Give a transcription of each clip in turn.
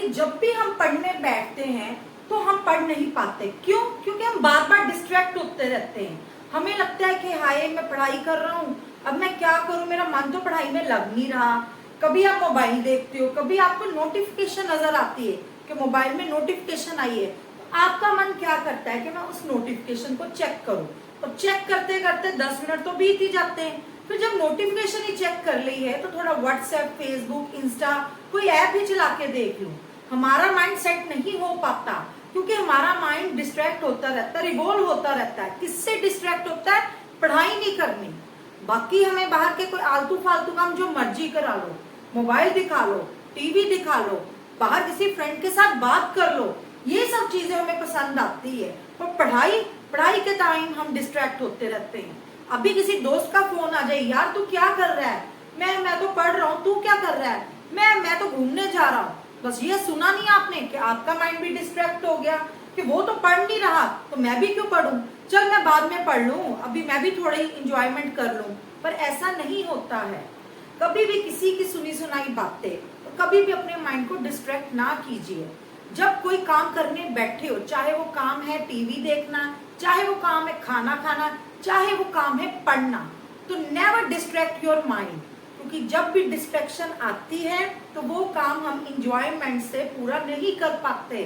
कि जब भी हम पढ़ने बैठते हैं तो हम पढ़ नहीं पाते। क्यों? क्योंकि हम बार बार डिस्ट्रैक्ट होते रहते हैं। हमें लगता है कि हाय मैं पढ़ाई कर रहा हूँ, अब मैं क्या करूँ, मेरा मन तो पढ़ाई में लग नहीं रहा। कभी आप मोबाइल देखते हो, कभी आपको नोटिफिकेशन नजर आती है कि मोबाइल में नोटिफिकेशन आई है, तो आपका मन क्या करता है कि मैं उस नोटिफिकेशन को चेक करूँ, और चेक करते करते 10 मिनट तो बीत ही जाते हैं। फिर जब नोटिफिकेशन ही चेक कर ली है तो थोड़ा व्हाट्सएप, फेसबुक, इंस्टा कोई ऐप ही चला के देख लूं। हमारा माइंड सेट नहीं हो पाता क्योंकि हमारा माइंड डिस्ट्रैक्ट होता रहता है, रिवॉल्व होता रहता है। किससे डिस्ट्रैक्ट होता है? पढ़ाई नहीं करनी। बाकी हमें बाहर के कोई आलतू फालतू काम जो मर्जी करा लो, मोबाइल दिखा लो, टीवी दिखा लो, बाहर किसी फ्रेंड के साथ बात कर लो, ये सब चीजें हमें पसंद आती है। पर पढ़ाई के टाइम हम डिस्ट्रैक्ट होते रहते हैं। अभी किसी दोस्त का फोन आ जाए, यार तू क्या कर रहा है? मैं तो पढ़ रहा हूँ, तू क्या कर रहा है? मैं तो घूमने जा रहा हूँ। बस ये सुना नहीं आपने कि आपका माइंड भी डिस्ट्रैक्ट हो गया कि वो तो पढ़ नहीं रहा तो मैं भी क्यों पढ़ूं, चल मैं बाद में पढ़ लूं, अभी मैं भी थोड़ी इंजॉयमेंट कर लूं। पर ऐसा नहीं होता है। कभी भी किसी की सुनी सुनाई बातें, तो कभी भी अपने माइंड को डिस्ट्रैक्ट ना कीजिए। जब कोई काम करने बैठे हो, चाहे वो काम है टीवी देखना, चाहे वो काम है खाना खाना, चाहे वो काम है पढ़ना, तो नेवर डिस्ट्रैक्ट योर माइंड। क्योंकि जब भी डिस्ट्रैक्शन आती है तो वो काम हम इंजॉयमेंट से पूरा नहीं कर पाते,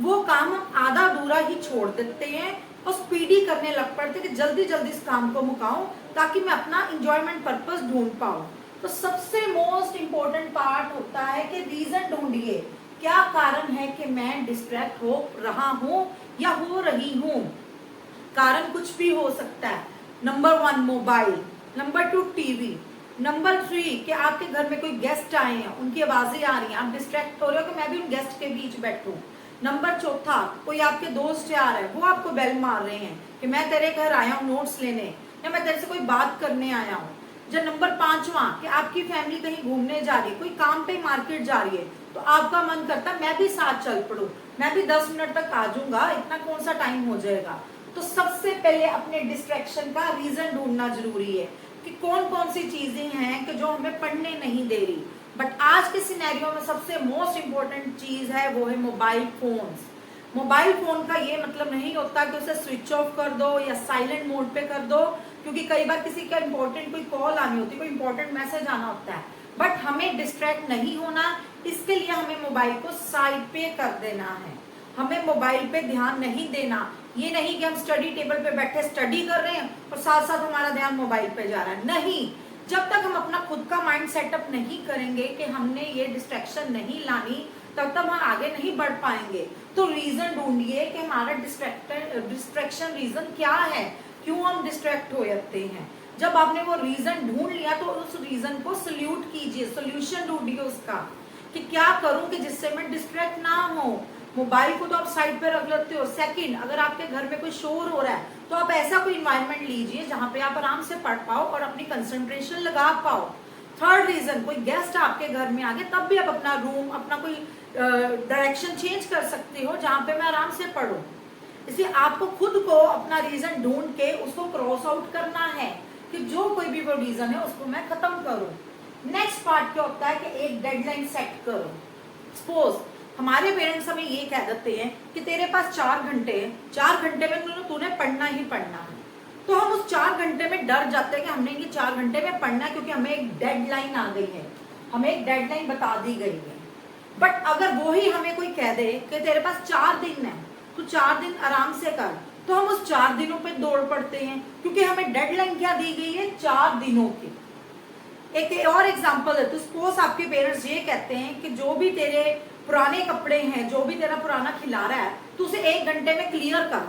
वो काम हम आधा अधूरा ही छोड़ देते हैं और स्पीडी करने लग पड़ते कि जल्दी जल्दी इस काम को मुकाऊं ताकि मैं अपना इंजॉयमेंट पर्पस ढूंढ पाऊं। तो सबसे मोस्ट इम्पोर्टेंट पार्ट होता है कि रीजन ढूंढिए, क्या कारण है कि मैं डिस्ट्रैक्ट हो रहा हूं या हो रही हूं। कारण कुछ भी हो सकता है। Number 1 mobile, number 2 TV, number 3 कि आपके घर में कोई गेस्ट आए हैं, उनकी आवाजें आ रही हैं, आप डिस्ट्रैक्ट हो रहे हो कि मैं भी उन गेस्ट के बीच बैठूं। नंबर 4 कोई आपके दोस्त आ रहा है, वो आपको बेल मार रहे हैं कि मैं तेरे घर आया हूँ नोट्स लेने, या मैं तेरे से कोई बात करने आया हूँ। जब नंबर 5वां कि आपकी फैमिली कहीं घूमने जा रही है, कोई काम पे मार्केट जा रही है, तो आपका मन करता है मैं भी साथ चल पड़ूं, मैं भी 10 मिनट तक आ जाऊंगा, इतना कौन सा टाइम हो जाएगा। तो सबसे पहले अपने डिस्ट्रैक्शन का रीजन ढूंढना जरूरी है कि कौन कौन सी चीजें हैं कि जो हमें पढ़ने नहीं दे रही। बट आज के सिनेरियो में सबसे मोस्ट इम्पोर्टेंट चीज है वो है मोबाइल फोन्स। मोबाइल फोन का ये मतलब नहीं होता कि उसे स्विच ऑफ कर दो या साइलेंट मोड पे कर दो, क्योंकि कई बार किसी का इंपॉर्टेंट कोई कॉल आनी होती है, कोई इंपॉर्टेंट मैसेज आना होता है। बट हमें डिस्ट्रैक्ट नहीं होना, इसके लिए हमें मोबाइल को साइड पे कर देना है। हमें मोबाइल पे ध्यान नहीं देना। ये नहीं कि हम स्टडी टेबल पे बैठे स्टडी कर रहे हैं और साथ साथ हमारा ध्यान मोबाइल पे जा रहा है, नहीं। जब तक हम अपना खुद का माइंड सेटअप नहीं करेंगे कि हमने ये डिस्ट्रैक्शन नहीं लानी, तब तक हम आगे नहीं बढ़ पाएंगे। तो रीजन ढूंढिए कि हमारा डिस्ट्रैक्शन रीजन क्या है, क्यों हम डिस्ट्रैक्ट हो जाते हैं। जब आपने वो रीजन ढूंढ लिया तो उस रीजन को सल्यूट कीजिए, सोल्यूशन ढूंढिए उसका कि क्या करूं कि जिससे मैं डिस्ट्रैक्ट ना हो। मोबाइल को तो आप साइड पे रख लेते हो। सेकंड, अगर आपके घर में कोई शोर हो रहा है तो आप ऐसा कोई इन्वायरमेंट लीजिए जहां पे आप आराम से पढ़ पाओ और अपनी कंसंट्रेशन लगा पाओ। थर्ड रीजन, कोई गेस्ट आपके घर में आ गए, तब भी आप अपना रूम, अपना कोई डायरेक्शन चेंज कर सकते हो जहां पे मैं आराम से पढूं। इसलिए आपको खुद को अपना रीजन ढूंढ के उसको क्रॉस आउट करना है कि जो कोई भी वो रीजन है उसको मैं खत्म करूं। नेक्स्ट पार्ट क्या होता है कि एक डेडलाइन सेट करो। सपोज हमारे पेरेंट्स हमें ये कह देते हैं कि तेरे पास 4 घंटे हैं, 4 घंटे में तूने पढ़ना ही पढ़ना है। तो हम उस 4 घंटे में डर जाते हैं कि हमने ये 4 घंटे में पढ़ना है, क्योंकि हमें एक डेडलाइन आ गई है, हमें एक डेडलाइन बता दी गई है। बट अगर वो ही हमें कोई कह दे कि तेरे पास 4 दिन है, तो 4 दिन आराम से कर, तो हम उस 4 दिनों पे दौड़ पड़ते हैं, क्योंकि हमें डेडलाइन क्या दी गई है, 4 दिनों की। एक और एग्जांपल है, तो सपोज आपके पेरेंट्स ये कहते हैं कि जो भी तेरे पुराने कपड़े हैं, जो भी तेरा पुराना खिलारा है, तो उसे 1 घंटे में क्लियर कर।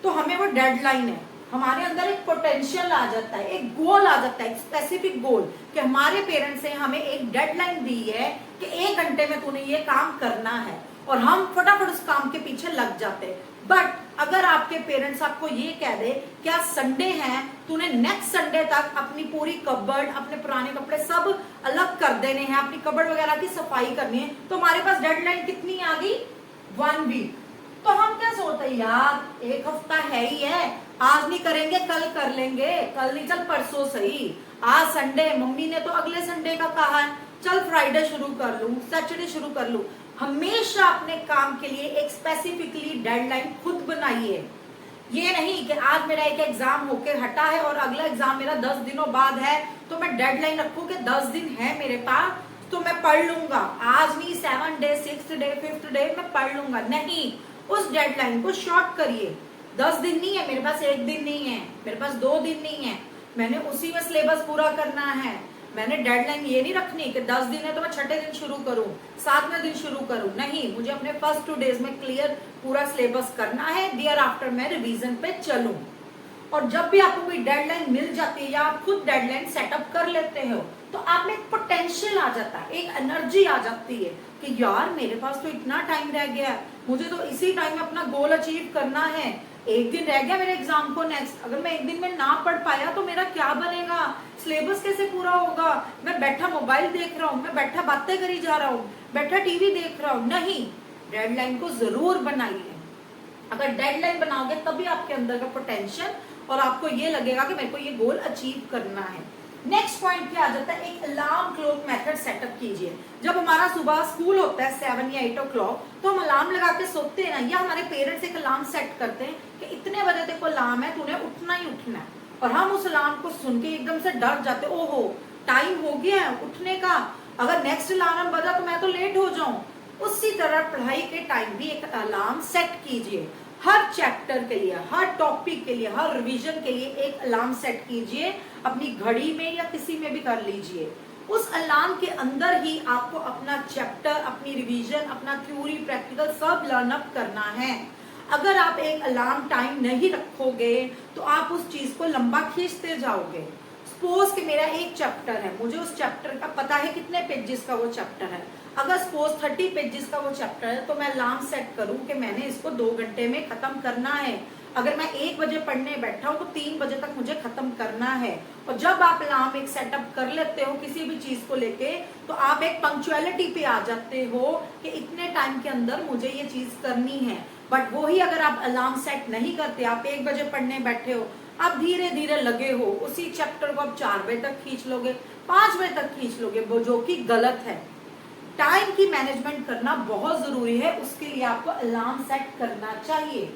तो हमें वो डेडलाइन है, हमारे अंदर एक पोटेंशियल आ जाता है, एक गोल आ जाता है, एक स्पेसिफिक गोल कि हमारे पेरेंट्स ने हमें एक डेडलाइन दी है कि 1 घंटे में तूने ये काम करना है, और हम फटाफट उस काम के पीछे लग जाते हैं। बट अगर आपके पेरेंट्स आपको ये कह दे कि आज संडे है, तूने नेक्स्ट संडे तक अपनी पूरी कबर्ड, अपने पुराने कपड़े सब अलग कर देने हैं, अपनी कबर्ड वगैरह की सफाई करनी है, तो हमारे पास डेडलाइन कितनी आ गई, 1 वीक। तो हम क्या सोचते हैं, यार 1 हफ्ता है ही है, आज नहीं करेंगे कल कर लेंगे, कल नहीं चल परसों सही, आज संडे, मम्मी ने तो अगले संडे का कहा है, चल फ्राइडे शुरू कर लूं, सैटरडे शुरू कर लूं। हमेशा अपने काम के लिए एक स्पेसिफिकली डेडलाइन खुद बनाइए। ये नहीं कि आज मेरा एक एग्जाम होके हटा है और अगला एग्जाम मेरा 10 दिनों बाद है, तो मैं डेडलाइन रखूं कि 10 दिन है मेरे पास तो मैं पढ़ लूंगा। आज नहीं, 7 डे, 6 डे, 5th डे मैं पढ़ लूंगा। नहीं, उस डेडलाइन को शॉर्ट करिए। 10 दिन नहीं है मेरे पास, 1 दिन नहीं है मेरे पास, 2 दिन नहीं है, मैंने उसी में सिलेबस पूरा करना है। मैंने डेडलाइन ये नहीं रखनी कि 10 दिन है तो मैं छठे दिन शुरू करूं, 7वें दिन शुरू करूं। नहीं, मुझे अपने फर्स्ट 2 डेज में क्लियर पूरा सिलेबस करना है, देयर आफ्टर मैं रिवीजन पे चलूं। और जब भी आपको कोई डेडलाइन मिल जाती है या आप खुद डेडलाइन सेटअप कर लेते हो तो आप में एक पोटेंशियल आ जाता है, एक एनर्जी आ जाती है कि यार मेरे पास तो इतना टाइम रह गया है, मुझे तो इसी टाइम में अपना गोल अचीव करना है। 1 दिन रह गया मेरे एग्जाम को नेक्स्ट, अगर मैं 1 दिन में ना पढ़ पाया तो मेरा क्या बनेगा, सिलेबस कैसे पूरा होगा। मैं बैठा मोबाइल देख रहा हूँ, मैं बैठा बातें करी जा रहा हूँ, बैठा टीवी देख रहा हूँ। नहीं, डेडलाइन को जरूर बनाइए। अगर डेडलाइन बनाओगे तभी आपके अंदर का पोटेंशियल और आपको ये लगेगा कि मेरे को ये गोल अचीव करना है। नेक्स्ट पॉइंट क्या आ जाता है, एक अलार्म क्लॉक मेथड सेटअप कीजिए। जब हमारा सुबह स्कूल होता है 7 या 8 o'clock, तो हम अलार्म लगा के सोते हैं ना, या हमारे पेरेंट्स एक अलार्म सेट करते हैं कि इतने बजे तक अलार्म है, तूने उठना ही उठना है। और हम उस अलार्म को सुन के एकदम से डर जाते, ओहो टाइम हो गया है उठने का, अगर नेक्स्ट अलार्म बजा तो मैं तो लेट हो जाऊं। उसी तरह पढ़ाई के टाइम भी एक अलार्म सेट कीजिए। हर चैप्टर के लिए, हर टॉपिक के लिए, हर रिवीजन के लिए एक अलार्म सेट कीजिए, अपनी घड़ी में या किसी में भी कर लीजिए। उस अलार्म के अंदर ही आपको अपना चैप्टर, अपनी रिवीजन, अपना थ्योरी, प्रैक्टिकल सब लर्न अप करना है। अगर आप एक अलार्म टाइम नहीं रखोगे तो आप उस चीज को लंबा खींचते जाओगे। सपोज कि मेरा एक चैप्टर है, मुझे उस चैप्टर का पता है कितने पेजेस का वो चैप्टर है। अगर सपोज 30 पेजेस का वो चैप्टर है तो मैं अलार्म सेट करूं कि मैंने इसको 2 घंटे में खत्म करना है। अगर मैं 1 बजे पढ़ने बैठा हूं तो 3 बजे तक मुझे खत्म करना है। और जब आप अलार्म एक सेटअप कर लेते हो किसी भी चीज को लेके, तो आप एक पंक्चुअलिटी पे आ जाते हो कि इतने टाइम के अंदर मुझे ये चीज करनी है। बट वही अगर आप अलार्म सेट नहीं करते, आप 1 बजे पढ़ने बैठे हो, आप धीरे धीरे लगे हो, उसी चैप्टर को आप 4 बजे तक खींच लोगे, 5 बजे तक खींच लोगे, वो जो कि गलत है। टाइम की मैनेजमेंट करना बहुत जरूरी है, उसके लिए आपको अलार्म सेट करना चाहिए।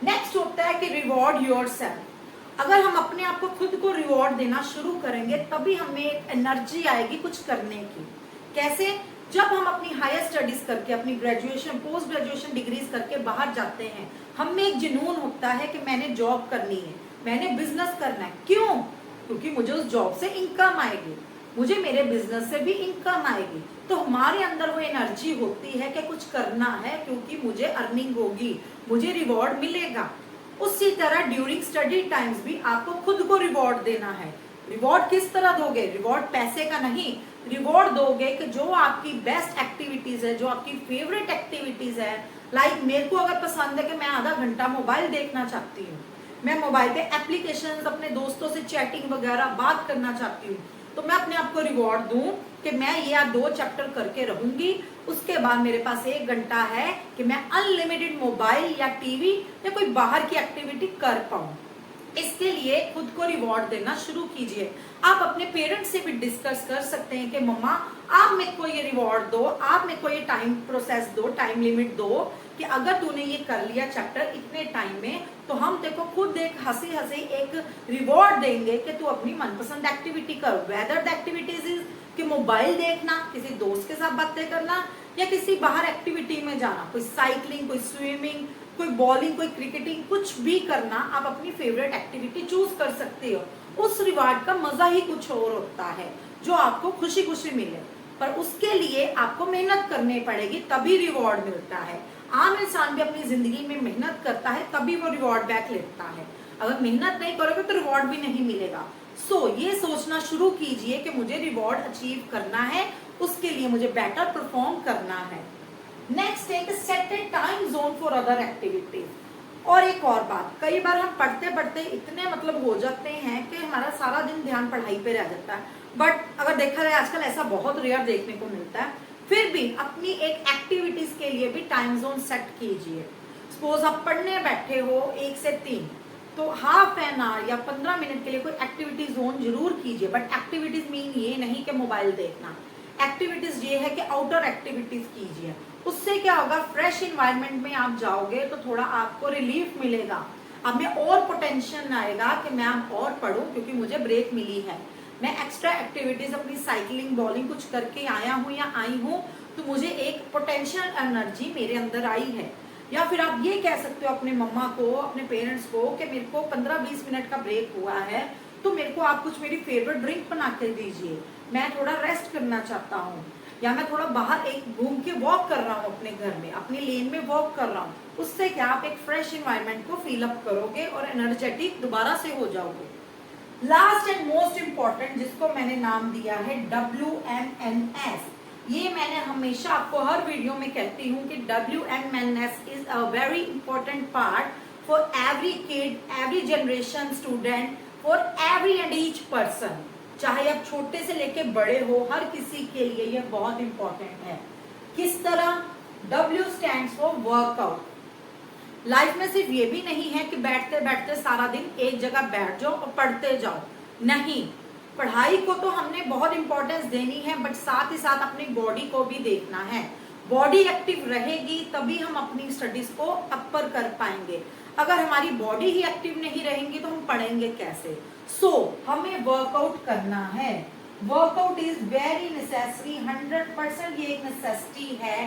नेक्स्ट होता है कि रिवॉर्ड योरसेल्फ। अगर हम अपने आप को खुद को रिवॉर्ड देना शुरू करेंगे तभी हमें एक एनर्जी आएगी कुछ करने की। कैसे? जब हम अपनी हायर स्टडीज करके, अपनी ग्रेजुएशन, पोस्ट ग्रेजुएशन डिग्रीज करके बाहर जाते हैं, हम में एक जुनून होता है कि मैंने जॉब करनी है, मैंने बिजनेस करना है। क्यों? क्योंकि मुझे उस जॉब से इनकम आएगी, मुझे मेरे बिजनेस से भी इनकम आएगी। तो हमारे अंदर वो एनर्जी होती है कि कुछ करना है क्योंकि मुझे अर्निंग होगी, मुझे रिवॉर्ड मिलेगा। उसी तरह ड्यूरिंग स्टडी टाइम्स भी आपको खुद को रिवॉर्ड देना है। रिवॉर्ड किस तरह दोगे? रिवॉर्ड पैसे का नहीं, रिवॉर्ड दोगे कि जो आपकी बेस्ट एक्टिविटीज है, जो आपकी फेवरेट एक्टिविटीज है। लाइक मेरे को अगर पसंद है कि मैं आधा घंटा मोबाइल देखना चाहती हूँ, मैं मोबाइल पे एप्लीकेशंस, अपने दोस्तों से चैटिंग वगैरह बात करना चाहती हूँ, तो मैं अपने आप को रिवॉर्ड दूं कि मैं ये 2 चैप्टर करके रहूंगी, उसके बाद मेरे पास 1 घंटा है कि मैं अनलिमिटेड मोबाइल या टीवी या कोई बाहर की एक्टिविटी कर पाऊं। इसके लिए खुद को रिवॉर्ड देना शुरू कीजिए। आप अपने पेरेंट्स से भी डिस्कस कर सकते हैं कि मम्मा आप मेरे को ये रिवॉर्ड दो, आप मेरे को ये टाइम प्रोसेस दो, टाइम लिमिट दो कि अगर तूने ये कर लिया चैप्टर इतने टाइम में तो हम देखो खुद एक हंसी हंसी एक रिवॉर्ड देंगे कि तू अपनी मनपसंद एक्टिविटी कर। वेदर द एक्टिविटीज इज कि मोबाइल देखना, किसी दोस्त के साथ बातें करना या किसी बाहर एक्टिविटी में जाना, कोई साइकिलिंग, कोई स्विमिंग, कोई बॉलिंग, कोई क्रिकेटिंग, कुछ भी करना। आप अपनी फेवरेट एक्टिविटी चूज कर सकते हो। उस रिवार्ड का मजा ही कुछ और होता है जो आपको खुशी खुशी मिले, पर उसके लिए आपको मेहनत करनी पड़ेगी तभी रिवॉर्ड मिलता है। आम इंसान भी अपनी जिंदगी में मेहनत करता है तभी वो रिवॉर्ड बैक लेता है। अगर मेहनत नहीं करोगे तो रिवॉर्ड भी नहीं मिलेगा। ये सोचना शुरू कीजिए कि मुझे रिवॉर्ड अचीव करना है, उसके लिए मुझे बेटर परफॉर्म करना है। नेक्स्ट है set A time zone for other activities. और एक और बात, कई बार हम पढ़ते पढ़ते इतने हो जाते हैं कि हमारा सारा दिन ध्यान पढ़ाई पे रह जाता है। बट अगर देखा जाए आजकल ऐसा बहुत रेयर देखने को मिलता है। फिर भी अपनी एक एक्टिविटीज के लिए भी टाइम जोन सेट कीजिए। सपोज आप पढ़ने बैठे हो 1 से 3, तो हाफ एन आवर या 15 मिनट के लिए कोई एक्टिविटी जोन जरूर कीजिए। बट एक्टिविटीज मीन ये नहीं कि मोबाइल देखना, एक्टिविटीज ये है कि आउटडोर एक्टिविटीज कीजिए। उससे क्या होगा, फ्रेश इन्वायरमेंट में आप जाओगे तो थोड़ा आपको रिलीफ मिलेगा, अब में और पोटेंशियल आएगा कि मैं अब और पढूं क्योंकि मुझे ब्रेक मिली है, मैं एक्स्ट्रा एक्टिविटीज अपनी साइकिलिंग बॉलिंग कुछ करके आया हूं या आई हूं, तो मुझे एक पोटेंशियल एनर्जी मेरे अंदर आई है। या फिर आप ये कह सकते हो अपने मम्मा को, अपने पेरेंट्स को कि मेरे को 15-20 मिनट का ब्रेक हुआ है, तो मेरे को आप कुछ मेरी फेवरेट ड्रिंक बना के दीजिए, मैं थोड़ा रेस्ट करना चाहता हूँ, या मैं थोड़ा बाहर एक घूम के वॉक कर रहा हूँ अपने घर में, अपनी लेन में वॉक कर रहा हूँ। उससे क्या आप एक फ्रेश इन्वायरमेंट को फील अप करोगे और एनर्जेटिक दोबारा से हो जाओगे। लास्ट एंड मोस्ट इंपॉर्टेंट, जिसको मैंने नाम दिया है WMNS, ये मैंने हमेशा आपको हर वीडियो में कहती हूँ कि WMNS is a very important part for every kid, every generation student, for every and each person, चाहे आप छोटे से लेके बड़े हो, हर किसी के लिए ये बहुत इंपॉर्टेंट है। किस तरह? W stands for workout. Life में सिर्फ ये भी नहीं है कि बैठते बैठते सारा दिन एक जगह बैठ जाओ और पढ़ते जाओ, नहीं, पढ़ाई को तो हमने बहुत इंपॉर्टेंस देनी है, बट साथ ही साथ अपनी बॉडी को भी देखना है। बॉडी एक्टिव रहेगी तभी हम अपनी स्टडीज को अपर कर पाएंगे, अगर हमारी बॉडी ही एक्टिव नहीं रहेंगी तो हम पढ़ेंगे कैसे। सो हमें वर्कआउट करना है, वर्कआउट इज वेरी नेसेसरी, 100% ये एक नेसेसिटी है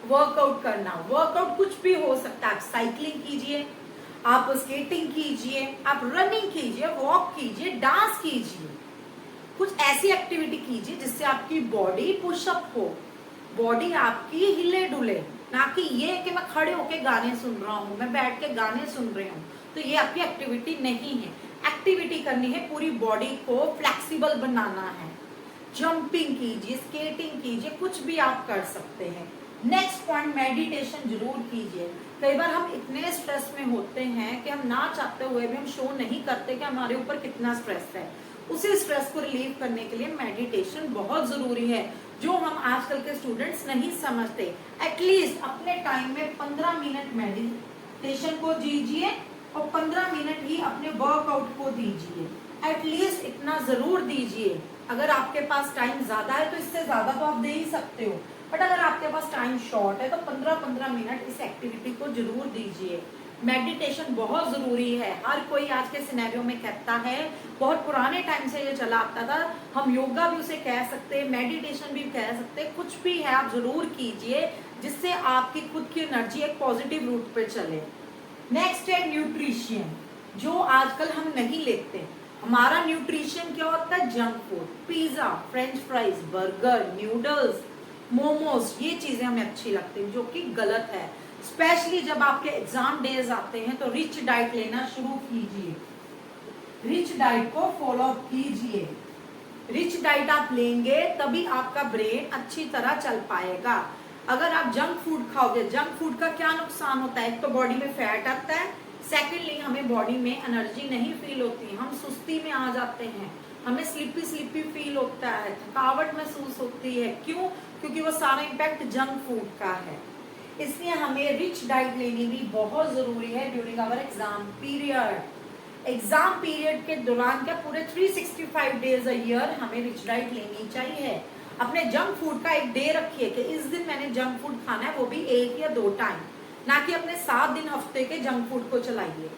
वर्कआउट करना। वर्कआउट कुछ भी हो सकता है, आप साइकिलिंग कीजिए, आप स्केटिंग कीजिए, आप रनिंग कीजिए, वॉक कीजिए, डांस कीजिए, कुछ ऐसी एक्टिविटी कीजिए जिससे आपकी बॉडी पुशअप हो, बॉडी आपकी हिले डुले, ना कि ये कि मैं खड़े होके गाने सुन रहा हूँ, मैं बैठ के गाने सुन रही हूँ, तो ये आपकी एक्टिविटी नहीं है। एक्टिविटी करनी है, पूरी बॉडी को फ्लेक्सिबल बनाना है, जंपिंग कीजिए, स्केटिंग कीजिए, कुछ भी आप कर सकते हैं। नेक्स्ट पॉइंट, मेडिटेशन जरूर कीजिए। कई बार हम इतने स्ट्रेस में होते हैं कि हम ना चाहते हुए भी हम शो नहीं करते कि हमारे ऊपर कितना स्ट्रेस है। उसी स्ट्रेस को रिलीव करने के लिए मेडिटेशन बहुत जरूरी है, जो हम आजकल के स्टूडेंट्स नहीं समझते। एटलीस्ट अपने टाइम में 15 मिनट मेडिटेशन को दीजिए और 15 मिनट ही अपने वर्कआउट को दीजिए, एटलीस्ट इतना जरूर दीजिए। अगर आपके पास टाइम ज्यादा है तो इससे ज्यादा तो आप दे ही सकते हो, बट अगर आपके पास टाइम शॉर्ट है तो 15-15 मिनट इस एक्टिविटी को जरूर दीजिए। मेडिटेशन बहुत जरूरी है, हर कोई आज के सिनेरियो में कहता है, बहुत पुराने टाइम से ये चला आता था, हम योगा भी उसे कह सकते हैं, मेडिटेशन भी कह सकते हैं, कुछ भी है आप जरूर कीजिए जिससे आपकी खुद की एनर्जी एक पॉजिटिव रूट पे चले। नेक्स्ट है न्यूट्रिशन, जो आजकल हम नहीं लेते। हमारा न्यूट्रिशन क्या होता है? Junk food, pizza, French fries, burger, noodles, momos, ये चीजें हमें अच्छी लगती हैं, जो कि गलत है। स्पेशली जब आपके एग्जाम डेज आते हैं तो रिच डाइट लेना शुरू कीजिए, रिच डाइट को फॉलो कीजिए। रिच डाइट आप लेंगे तभी आपका ब्रेन अच्छी तरह चल पाएगा। अगर आप जंक फूड खाओगे, जंक फूड का क्या नुकसान होता है? एक तो बॉडी में फैट आता है, सेकेंडली हमें बॉडी में एनर्जी नहीं फील होती, हम सुस्ती में आ जाते हैं, हमें स्लिपी स्लिपी फील होता है, थकावट महसूस होती है। क्यों? क्योंकि वो सारा इम्पैक्ट जंक फूड का है। इसलिए हमें रिच डाइट लेनी भी बहुत जरूरी है during our exam period. Exam period के दौरान क्या पूरे 365 डेज अ ईयर हमें रिच डाइट लेनी चाहिए। अपने जंक फूड का एक डे रखिए कि इस दिन मैंने जंक फूड खाना है, वो भी 1 या 2 टाइम, ना कि अपने 7 दिन हफ्ते के जंक फूड को चलाइए।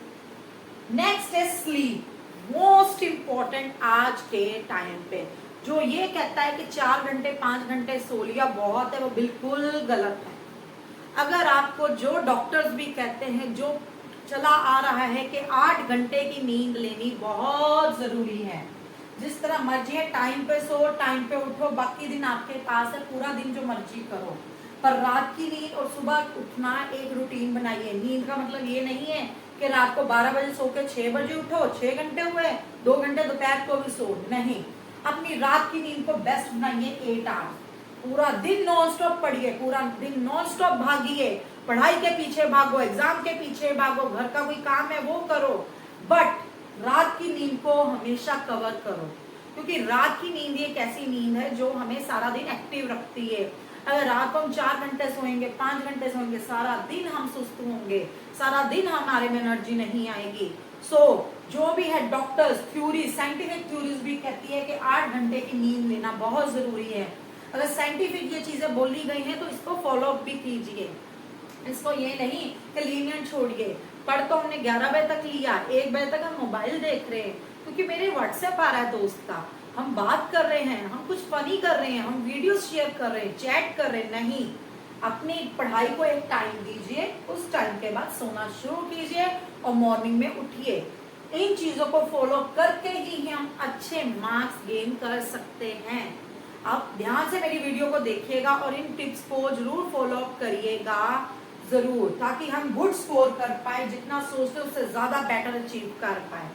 नेक्स्ट है स्लीप, मोस्ट इंपॉर्टेंट आज के टाइम पे। जो ये कहता है कि 4 घंटे 5 घंटे सो लिया बहुत है, वो बिल्कुल गलत है। अगर आपको जो डॉक्टर्स भी कहते हैं, जो चला आ रहा है कि 8 घंटे की नींद लेनी बहुत जरूरी है, जिस तरह मर्जी है टाइम पे सो टाइम पे उठो, बाकी दिन आपके पास है, पूरा दिन जो मर्जी करो, पर रात की नींद और सुबह उठना एक रूटीन बनाइए। नींद का मतलब ये नहीं है कि रात को 12 बजे सो के 6 बजे उठो, 6 घंटे हुए, 2 घंटे दोपहर को भी सो, नहीं। अपनी रात की नींद को बेस्ट बनाइए 8 आवर्स। पूरा दिन नॉन स्टॉप पढ़िए, पूरा दिन नॉन स्टॉप भागिए, पढ़ाई के पीछे भागो, एग्जाम के पीछे भागो, घर का कोई काम है वो करो, बट रात की नींद को हमेशा कवर करो, क्योंकि रात की नींद एक ऐसी नींद है जो हमें सारा दिन एक्टिव रखती है। अगर रात को हम 4 घंटे सोएंगे, 5 घंटे सोएंगे, सारा दिन हम सुस्त होंगे, सारा दिन हमारे में एनर्जी नहीं आएगी। जो भी है डॉक्टर्स थ्योरी, साइंटिफिक थ्योरीज भी कहती है कि 8 घंटे की नींद लेना बहुत जरूरी है। अगर साइंटिफिक ये चीजें बोली गई हैं तो इसको फॉलो अप भी कीजिए। इसको ये नहीं कि लीनियंट छोड़िए। पढ़ तो हमने 11 बजे तक लिया, 1 बजे तक हम मोबाइल देख रहे हैं क्योंकि मेरे व्हाट्सएप आ रहा है दोस्त का, हम बात कर रहे हैं, हम कुछ फनी कर रहे हैं, हम वीडियो शेयर कर रहे हैं, चैट कर रहे हैं। नहीं, अपनी पढ़ाई को एक टाइम दीजिए, उस टाइम के बाद सोना शुरू कीजिए और मॉर्निंग में उठिए। इन चीजों को फॉलो करके ही हम अच्छे मार्क्स गेन कर सकते हैं। आप ध्यान से मेरी वीडियो को देखिएगा और इन टिप्स को जरूर फॉलो अप करिएगा जरूर, ताकि हम गुड स्कोर कर पाए, जितना सोचते उससे ज्यादा बेटर अचीव कर पाए।